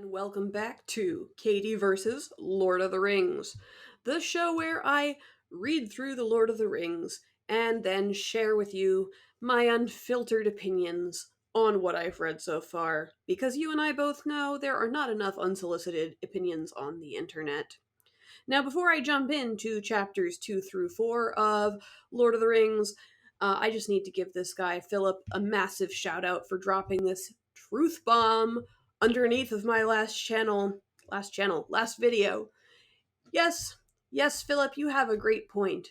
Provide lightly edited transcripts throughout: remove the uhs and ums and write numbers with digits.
and welcome back to Katy versus Lord of the Rings, the show where I read through the Lord of the Rings and then share with you my unfiltered opinions on what I've read so far, because you and I both know there are not enough unsolicited opinions on the internet. Now, before I jump into chapters 2 through 4 of Lord of the Rings, I just need to give this guy, Philip, a massive shout out for dropping this truth bomb underneath of my last video. Yes, yes, Philip, you have a great point.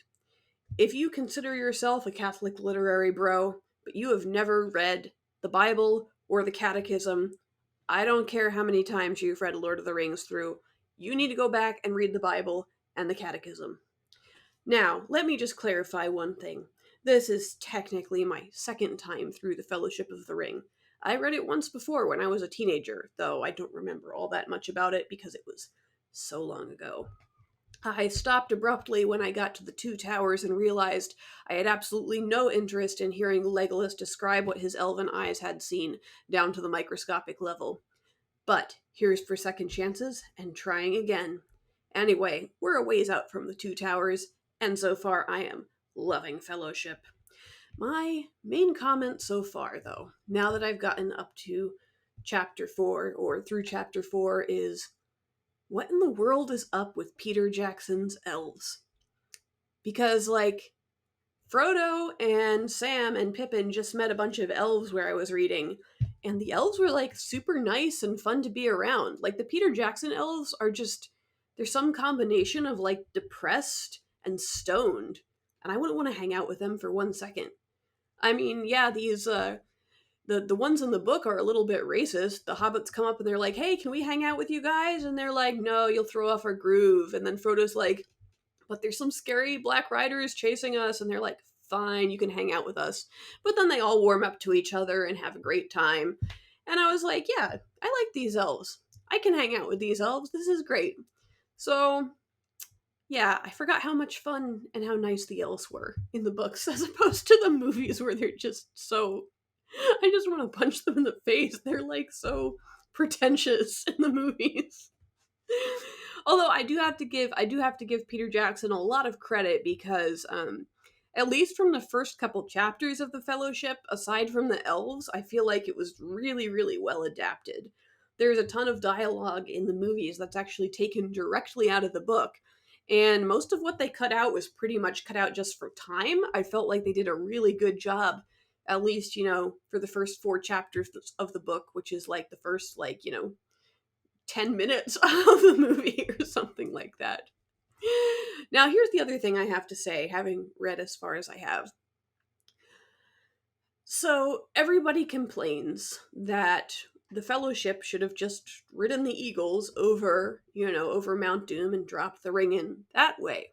If you consider yourself a Catholic literary bro, but you have never read the Bible or the Catechism, I don't care how many times you've read Lord of the Rings through, you need to go back and read the Bible and the Catechism. Now, let me just clarify one thing. This is technically my second time through the Fellowship of the Ring. I read it once before when I was a teenager, though I don't remember all that much about it because it was so long ago. I stopped abruptly when I got to the Two Towers and realized I had absolutely no interest in hearing Legolas describe what his elven eyes had seen down to the microscopic level. But here's for second chances and trying again. Anyway, we're a ways out from the Two Towers, and so far I am loving Fellowship. My main comment so far, though, now that I've gotten up to chapter 4, or through chapter 4, is what in the world is up with Peter Jackson's elves? Because, Frodo and Sam and Pippin just met a bunch of elves where I was reading, and the elves were, super nice and fun to be around. Like, the Peter Jackson elves are just, there's some combination of, depressed and stoned, and I wouldn't want to hang out with them for 1 second. I mean, yeah, these, the ones in the book are a little bit racist. The hobbits come up and they're like, hey, can we hang out with you guys? And they're like, no, you'll throw off our groove. And then Frodo's like, but there's some scary black riders chasing us. And they're like, fine, you can hang out with us. But then they all warm up to each other and have a great time. And I was like, yeah, I like these elves. I can hang out with these elves. This is great. So, yeah, I forgot how much fun and how nice the elves were in the books as opposed to the movies where they're just so. I just want to punch them in the face. They're so pretentious in the movies. Although I do have to give Peter Jackson a lot of credit because at least from the first couple chapters of the Fellowship, aside from the elves, I feel like it was really, really well adapted. There's a ton of dialogue in the movies that's actually taken directly out of the book, and most of what they cut out was pretty much cut out just for time. I felt like they did a really good job, at least, for the first 4 chapters of the book, which is the first, 10 minutes of the movie or something like that. Now, here's the other thing I have to say, having read as far as I have. So, everybody complains that the Fellowship should have just ridden the Eagles over Mount Doom and dropped the ring in that way.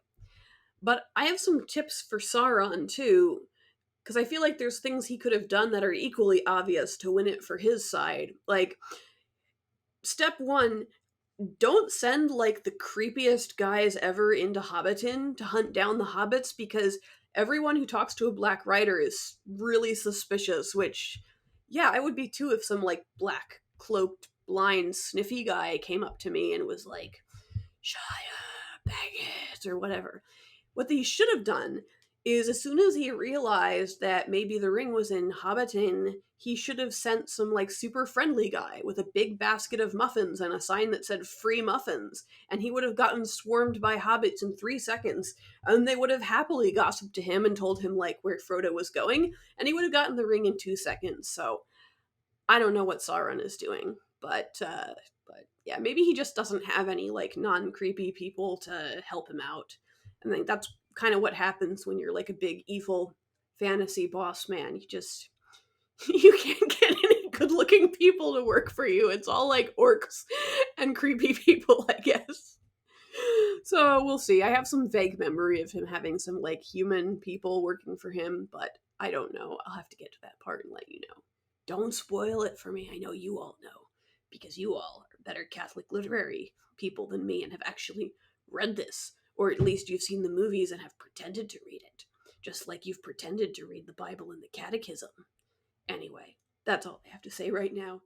But I have some tips for Sauron, too, because I feel like there's things he could have done that are equally obvious to win it for his side. Like, step 1, don't send the creepiest guys ever into Hobbiton to hunt down the hobbits, because everyone who talks to a black rider is really suspicious, which, yeah, I would be too if some black cloaked blind sniffy guy came up to me and was like, Shia Baggins or whatever. What they should have done is, as soon as he realized that maybe the ring was in Hobbiton, he should have sent some super friendly guy with a big basket of muffins and a sign that said free muffins, and he would have gotten swarmed by hobbits in 3 seconds, and they would have happily gossiped to him and told him where Frodo was going, and he would have gotten the ring in 2 seconds. So I don't know what Sauron is doing, but yeah, maybe he just doesn't have any non-creepy people to help him out. I think that's kind of what happens when you're a big evil fantasy boss man. You can't get any good-looking people to work for you. It's all orcs and creepy people, I guess. So we'll see. I have some vague memory of him having some human people working for him, but I don't know. I'll have to get to that part and let you know. Don't spoil it for me. I know you all know, because you all are better Catholic literary people than me and have actually read this, or at least you've seen the movies and have pretended to read it, just like you've pretended to read the Bible and the Catechism. Anyway, that's all I have to say right now.